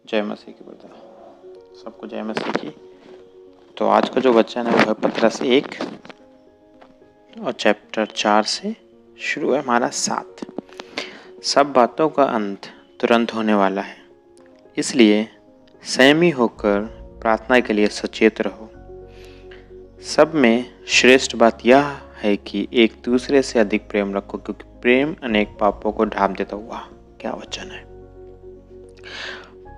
जय मसीह की बता सबको जय मसीह की। तो आज का जो वचन है वो है पतरस 1 और चैप्टर 4 से शुरू है हमारा 7। सब बातों का अंत तुरंत होने वाला है, इसलिए संयमी होकर प्रार्थना के लिए सचेत रहो। सब में श्रेष्ठ बात यह है कि एक दूसरे से अधिक प्रेम रखो, क्योंकि प्रेम अनेक पापों को ढांप देता हुआ। क्या वचन है।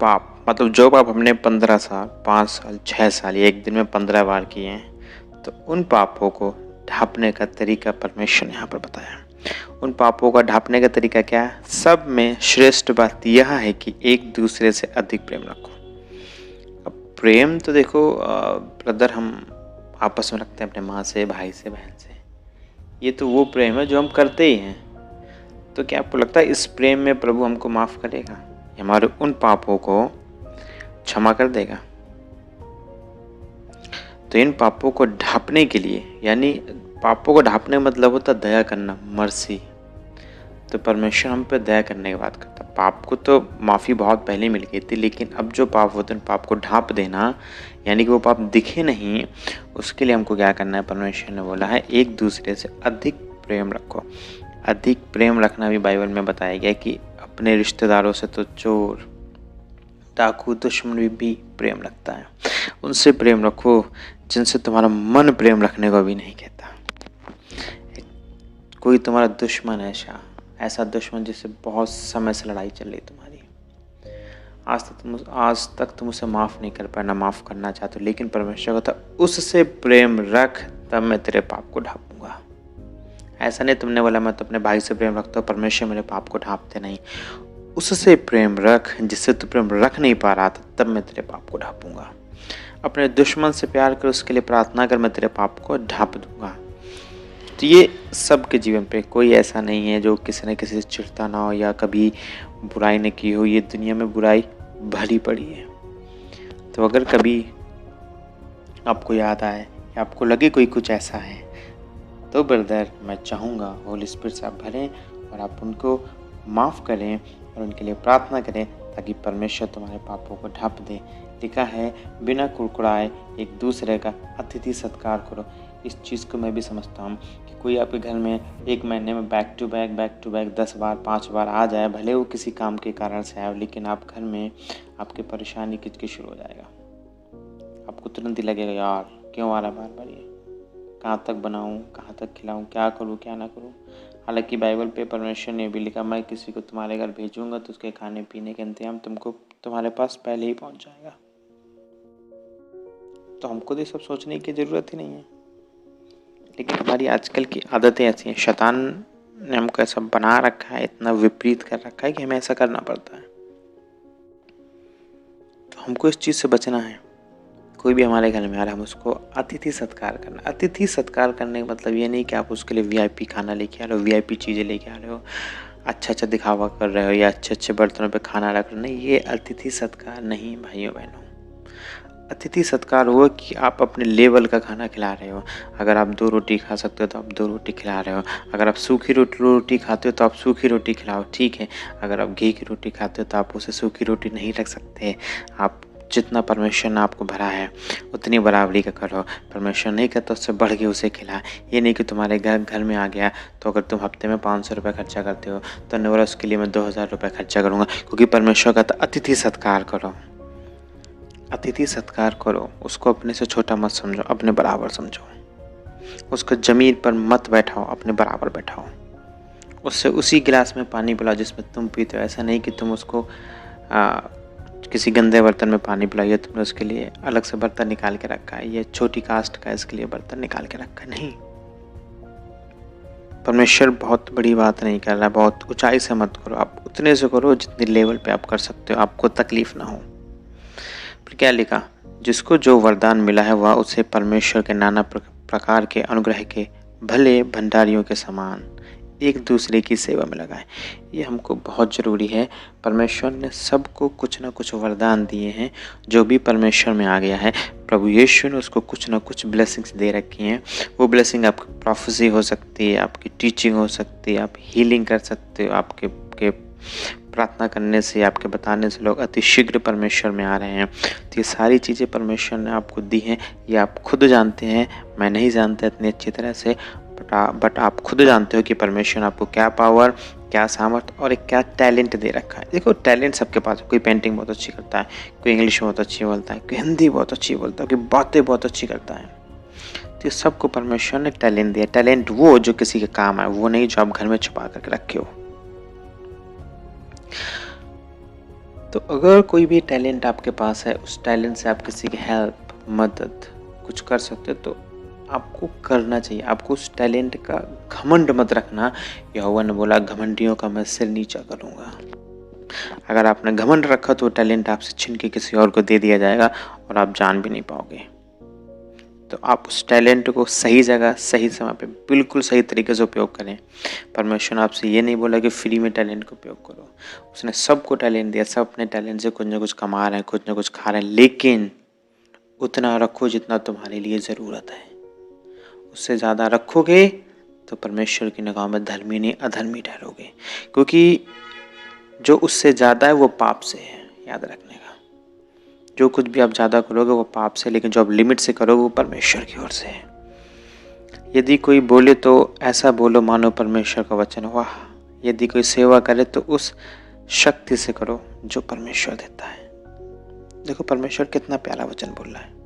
पाप मतलब जो पाप हमने 15 साल 5 साल 6 साल या एक दिन में 15 बार किए हैं, तो उन पापों को ढांपने का तरीका परमेश्वर ने यहाँ पर बताया। उन पापों का ढांपने का तरीका क्या है। सब में श्रेष्ठ बात यह है कि एक दूसरे से अधिक प्रेम रखो। अब प्रेम तो देखो ब्रदर हम आपस में रखते हैं, अपने माँ से, भाई से, बहन से। ये तो वो प्रेम है जो हम करते ही हैं। तो क्या आपको लगता है इस प्रेम में प्रभु हमको माफ़ करेगा, हमारे उन पापों को क्षमा कर देगा? तो इन पापों को ढांपने के लिए, यानी पापों को ढांपने मतलब होता दया करना, मर्सी। तो परमेश्वर हम पे दया करने की बात करता। पाप को तो माफ़ी बहुत पहले मिल गई थी, लेकिन अब जो पाप होते हैं उन पाप को ढांप देना, यानी कि वो पाप दिखे नहीं, उसके लिए हमको क्या करना है। परमेश्वर ने बोला है एक दूसरे से अधिक प्रेम रखो। अधिक प्रेम रखना भी बाइबल में बताया गया कि अपने रिश्तेदारों से तो चोर, डाकू, दुश्मन भी प्रेम रखता है। उनसे प्रेम रखो जिनसे तुम्हारा मन प्रेम रखने को भी नहीं कहता। कोई तुम्हारा दुश्मन है, ऐसा दुश्मन जिससे बहुत समय से लड़ाई चल रही तुम्हारी, आज तक तुम उसे माफ़ नहीं कर पाए, ना माफ़ करना चाहते हो, लेकिन परमेश्वर कहता उससे प्रेम रख, तब मैं तेरे पाप को ढांपूंगा। ऐसा नहीं तुमने बोला मैं तो अपने भाई से प्रेम रखता हूँ, परमेश्वर मेरे पाप को ढांपते नहीं। उससे प्रेम रख जिससे तू प्रेम रख नहीं पा रहा था, तब मैं तेरे पाप को ढांपूंगा। अपने दुश्मन से प्यार कर, उसके लिए प्रार्थना कर, मैं तेरे पाप को ढांप दूंगा। तो ये सबके जीवन पे कोई ऐसा नहीं है जो किसी न किसी से चिढ़ता ना हो या कभी बुराई न की हो। ये दुनिया में बुराई भरी पड़ी है। तो अगर कभी आपको याद आए या आपको लगे कोई कुछ ऐसा है, तो ब्रदर मैं चाहूँगा होली स्पिरिट से आप भरें और आप उनको माफ़ करें और उनके लिए प्रार्थना करें, ताकि परमेश्वर तुम्हारे पापों को ढांप दे। लिखा है बिना कुड़कुड़ाए एक दूसरे का अतिथि सत्कार करो। इस चीज़ को मैं भी समझता हूँ कि कोई आपके घर में एक महीने में बैक टू बैक 10 बार 5 बार आ जाए, भले वो किसी काम के कारण से आए, लेकिन आप घर में आपकी परेशानी किचकिच शुरू हो जाएगा। आपको तुरंत ही लगेगा यार क्यों आ रहा बार बार, ये कहाँ तक बनाऊँ, कहाँ तक खिलाऊँ, क्या करूँ क्या ना करूँ। हालांकि बाइबल पे परमेश्वर ने भी लिखा मैं किसी को तुम्हारे घर भेजूंगा तो उसके खाने पीने का इंतजाम तुमको तुम्हारे पास पहले ही पहुंच जाएगा। तो हमको तो ये सब सोचने की ज़रूरत ही नहीं है। लेकिन हमारी आजकल की आदतें ऐसी हैं, शैतान ने हमको ऐसा बना रखा है, इतना विपरीत कर रखा है कि हमें ऐसा करना पड़ता है। तो हमको इस चीज़ से बचना है। कोई भी हमारे घर में आ रहा है, हम उसको अतिथि सत्कार करना। अतिथि सत्कार करने का मतलब ये नहीं कि आप उसके लिए वीआईपी खाना लेके आ रहे हो, वीआईपी चीज़ें लेके आ रहे हो, अच्छा दिखावा कर रहे हो या अच्छे बर्तनों पे खाना रख रहे हो। नहीं, ये अतिथि सत्कार नहीं भाइयों बहनों। अतिथि सत्कार हुआ कि आप अपने लेवल का खाना खिला रहे हो। अगर आप 2 रोटी खा सकते हो तो आप 2 रोटी खिला रहे हो। अगर आप सूखी रोटी खाते हो तो आप सूखी रोटी खिलाओ, ठीक है। अगर आप घी की रोटी खाते हो तो आप उसे सूखी रोटी नहीं रख सकते। आप जितना परमेश्वर ने आपको भरा है उतनी बराबरी का करो। परमेश्वर नहीं कहता उससे बढ़ के उसे खिला। ये नहीं कि तुम्हारे घर में आ गया तो अगर तुम हफ्ते में 500 रुपये खर्चा करते हो तो नहीं, उसके लिए मैं 2000 रुपये खर्चा करूँगा, क्योंकि परमेश्वर कहता अतिथि सत्कार करो। अतिथि सत्कार करो, उसको अपने से छोटा मत समझो, अपने बराबर समझो। उसको ज़मीन पर मत बैठाओ, अपने बराबर बैठाओ। उससे उसी गिलास में पानी पिलाओ जिसमें तुम पीते हो। ऐसा नहीं कि तुम उसको किसी गंदे बर्तन में पानी पिलाइए, तुमने उसके लिए अलग से बर्तन निकाल के रखा है, ये छोटी कास्ट का इसके लिए बर्तन निकाल के रखा है। नहीं, परमेश्वर बहुत बड़ी बात नहीं कर रहा, बहुत ऊंचाई से मत करो। आप उतने से करो जितने लेवल पे आप कर सकते हो, आपको तकलीफ ना हो। क्या लिखा, जिसको जो वरदान मिला है वह उसे परमेश्वर के नाना प्रकार के अनुग्रह के भले भंडारियों के समान एक दूसरे की सेवा में लगाए। ये हमको बहुत ज़रूरी है। परमेश्वर ने सबको कुछ ना कुछ वरदान दिए हैं। जो भी परमेश्वर में आ गया है, प्रभु यीशु ने उसको कुछ ना कुछ ब्लेसिंग्स दे रखी हैं। वो ब्लेसिंग आपकी प्रोफेसी हो सकती है, आपकी टीचिंग हो सकती है, आप हीलिंग कर सकते हो, आपके प्रार्थना करने से, आपके बताने से लोग अति शीघ्र परमेश्वर में आ रहे हैं। तो ये सारी चीज़ें परमेश्वर ने आपको दी हैं, ये आप खुद जानते हैं। मैं नहीं जानता इतनी अच्छी तरह से, बट आप खुद जानते हो कि परमेश्वर ने आपको क्या पावर, क्या सामर्थ और एक क्या टैलेंट दे रखा है। देखो, टैलेंट सबके पास है। कोई पेंटिंग बहुत अच्छी करता है, कोई इंग्लिश बहुत अच्छी बोलता है, कोई हिंदी बहुत अच्छी बोलता है, कोई बातें बहुत अच्छी करता है। तो ये सबको परमेश्वर ने टैलेंट दिया। टैलेंट वो जो किसी के काम है, वो नहीं जो आप घर में छुपा करके रखे हो। तो अगर कोई भी टैलेंट आपके पास है, उस टैलेंट से आप किसी की हेल्प, मदद कुछ कर सकते हो, तो आपको करना चाहिए। आपको उस टैलेंट का घमंड मत रखना। यहोवा ने बोला, घमंडियों का मैं सिर नीचा करूंगा। अगर आपने घमंड रखा तो टैलेंट आपसे छीन के किसी और को दे दिया जाएगा और आप जान भी नहीं पाओगे। तो आप उस टैलेंट को सही जगह, सही समय पे, बिल्कुल सही तरीके से उपयोग करें। परमेश्वर ने आपसे ये नहीं बोला कि फ्री में टैलेंट का उपयोग करो। उसने सबको टैलेंट दिया, सब अपने टैलेंट से कुछ ना कुछ कमा रहे हैं, कुछ ना कुछ खा रहे हैं, लेकिन उतना रखो जितना तुम्हारे लिए ज़रूरत है। उससे ज़्यादा रखोगे तो परमेश्वर की निगाह में धर्मी नहीं, अधर्मी ठहरोगे। क्योंकि जो उससे ज़्यादा है वो पाप से है, याद रखने का। जो कुछ भी आप ज़्यादा करोगे वो पाप से, लेकिन जो आप लिमिट से करोगे वो परमेश्वर की ओर से है। यदि कोई बोले तो ऐसा बोलो मानो परमेश्वर का वचन हुआ। यदि कोई सेवा करे तो उस शक्ति से करो जो परमेश्वर देता है। देखो, परमेश्वर कितना प्यारा वचन बोल रहा है।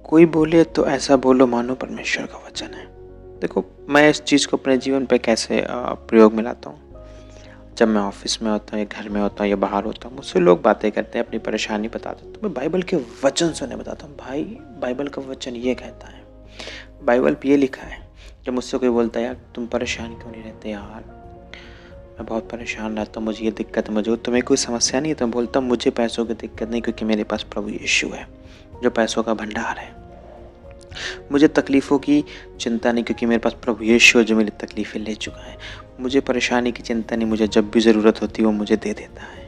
कोई बोले तो ऐसा बोलो मानो परमेश्वर का वचन है। देखो, मैं इस चीज़ को अपने जीवन पे कैसे प्रयोग में लाता हूँ। जब मैं ऑफिस में होता हूँ या घर में होता हूँ या बाहर होता हूँ, मुझसे लोग बातें करते हैं, अपनी परेशानी बताते हैं, तो मैं बाइबल के वचन से उन्हें बताता हूँ, भाई बाइबल का वचन ये कहता है, बाइबल पे ये लिखा है। जब मुझसे कोई बोलता है, यार तुम परेशान क्यों नहीं रहते? यार मैं बहुत परेशान रहता हूँ, मुझे ये दिक्कत है, मुझे तुम्हें कोई समस्या नहीं है? तो मैं बोलता हूँ, मुझे पैसों की दिक्कत नहीं, क्योंकि मेरे पास प्रभु यीशु है जो पैसों का भंडार है। मुझे तकलीफ़ों की चिंता नहीं, क्योंकि मेरे पास प्रभु यीशु है जो मेरी तकलीफ़ें ले चुका है। मुझे परेशानी की चिंता नहीं, मुझे जब भी ज़रूरत होती है वो मुझे दे देता है।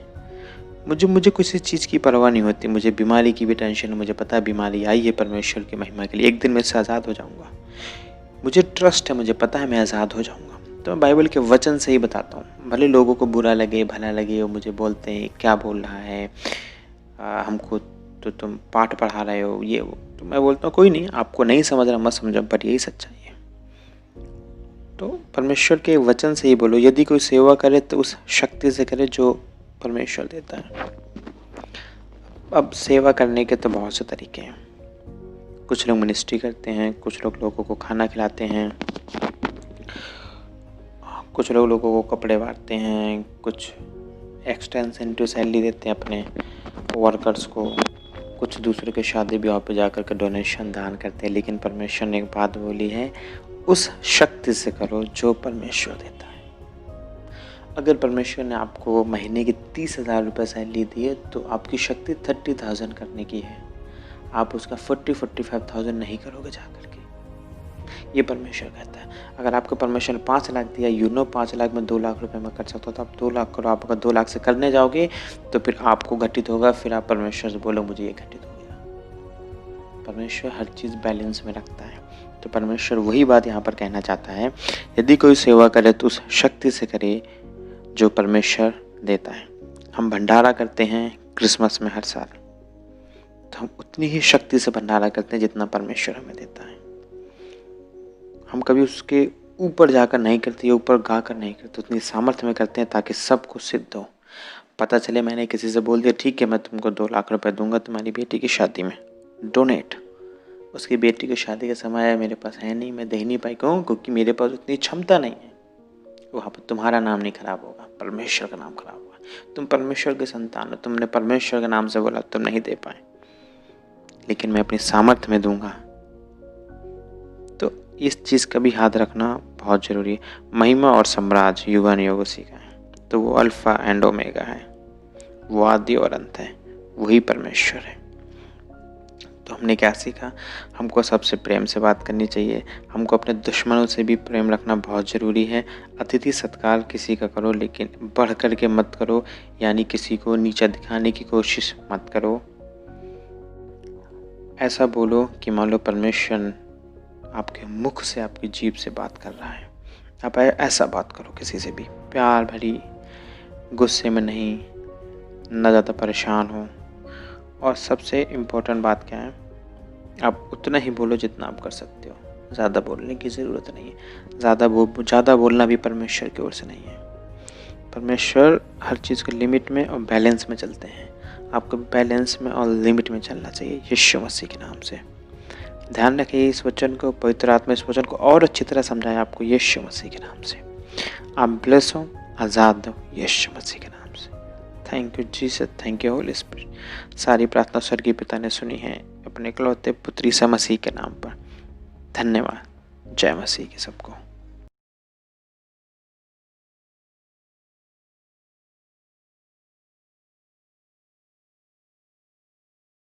मुझे किसी चीज़ की परवाह नहीं होती। मुझे बीमारी की भी टेंशन है, मुझे पता है बीमारी आई है परमेश्वर की महिमा के लिए, एक दिन मैं इससे आज़ाद हो जाऊँगा। मुझे ट्रस्ट है, मुझे पता है मैं आज़ाद हो जाऊँगा। तो मैं बाइबल के वचन से ही बताता हूँ। भले लोगों को बुरा लगे, भला लगे, वो मुझे बोलते हैं क्या बोल रहा है, हमको तो तुम पाठ पढ़ा रहे हो, ये वो। तो मैं बोलता हूँ, कोई नहीं, आपको नहीं समझ रहा मत समझो, बट यही सच्चाई है। तो परमेश्वर के वचन से ही बोलो। यदि कोई सेवा करे तो उस शक्ति से करे जो परमेश्वर देता है। अब सेवा करने के तो बहुत से तरीके हैं। कुछ लोग मिनिस्ट्री करते हैं, कुछ लोग लोगों को खाना खिलाते हैं, कुछ लोग लोगों को कपड़े बांटते हैं, कुछ एक्स्ट्रा इंसेंटिव सैलरी देते हैं अपने वर्कर्स को, कुछ दूसरे के शादी ब्याह पे जाकर के डोनेशन दान करते हैं। लेकिन परमेश्वर ने एक बात बोली है, उस शक्ति से करो जो परमेश्वर देता है। अगर परमेश्वर ने आपको महीने की 30,000 रुपये सैलरी दी है तो आपकी शक्ति 30,000 करने की है। आप उसका 40-45,000 नहीं करोगे जा करके, ये परमेश्वर कहता है। अगर आपको परमेश्वर ने 5 लाख दिया, 5 लाख में 2 लाख रुपए में कर सकते हो, तो आप 2 लाख करो। आप अगर 2 लाख से करने जाओगे तो फिर आपको घटित होगा, फिर आप परमेश्वर से बोलो मुझे ये घटित हो गया। परमेश्वर हर चीज़ बैलेंस में रखता है। तो परमेश्वर वही बात यहाँ पर कहना चाहता है, यदि कोई सेवा करे तो उस शक्ति से करे जो परमेश्वर देता है। हम भंडारा करते हैं क्रिसमस में हर साल, तो हम उतनी ही शक्ति से भंडारा करते हैं जितना परमेश्वर हमें देता है। हम कभी उसके ऊपर जाकर नहीं करते या ऊपर गा कर नहीं करते, उतनी सामर्थ्य में करते हैं ताकि सबको सिद्ध हो। पता चले मैंने किसी से बोल दिया, ठीक है मैं तुमको 2 लाख रुपए दूंगा तुम्हारी बेटी की शादी में, डोनेट। उसकी बेटी की शादी का समय मेरे पास है नहीं, मैं दे नहीं पाई, क्यों? क्योंकि मेरे पास उतनी क्षमता नहीं है। वहाँ पर तुम्हारा नाम नहीं खराब होगा, परमेश्वर का नाम खराब होगा। तुम परमेश्वर के संतान हो, तुमने परमेश्वर के नाम से बोला, तुम नहीं दे पाए, लेकिन मैं अपनी सामर्थ्य में दूंगा। तो इस चीज़ का भी याद रखना बहुत ज़रूरी है। महिमा और साम्राज्य युगानुयुग उसी का है, तो वो अल्फा एंड ओमेगा है, वो आदि और अंत है, वही परमेश्वर है। तो हमने क्या सीखा? हमको सबसे प्रेम से बात करनी चाहिए, हमको अपने दुश्मनों से भी प्रेम रखना बहुत ज़रूरी है। अतिथि सत्कार किसी का करो, लेकिन बढ़ कर के मत करो, यानी किसी को नीचा दिखाने की कोशिश मत करो। ऐसा बोलो कि मान लो परमेश्वर आपके मुख से, आपकी जीभ से बात कर रहा है। आप ऐसा बात करो किसी से भी, प्यार भरी, गुस्से में नहीं, ना ज़्यादा परेशान हो। और सबसे इम्पोर्टेंट बात क्या है, आप उतना ही बोलो जितना आप कर सकते हो, ज़्यादा बोलने की ज़रूरत नहीं है। ज़्यादा बोलना भी परमेश्वर की ओर से नहीं है। परमेश्वर हर चीज़ के लिमिट में और बैलेंस में चलते हैं। आपको बैलेंस में और लिमिट में चलना चाहिए यीशु मसीह के नाम से। ध्यान रखिए इस वचन को, पवित्र आत्मा इस वचन को और अच्छी तरह समझाए आपको यीशु मसीह के नाम से। आप ब्लेस हो, आज़ाद हो यीशु मसीह के नाम से। Thank you Jesus, thank you Holi spirit. सारी प्रार्थना स्वर्गीय पिता ने सुनी है अपने इकलौते पुत्र ईसा मसीह के नाम पर। धन्यवाद। जय मसीह के सबको।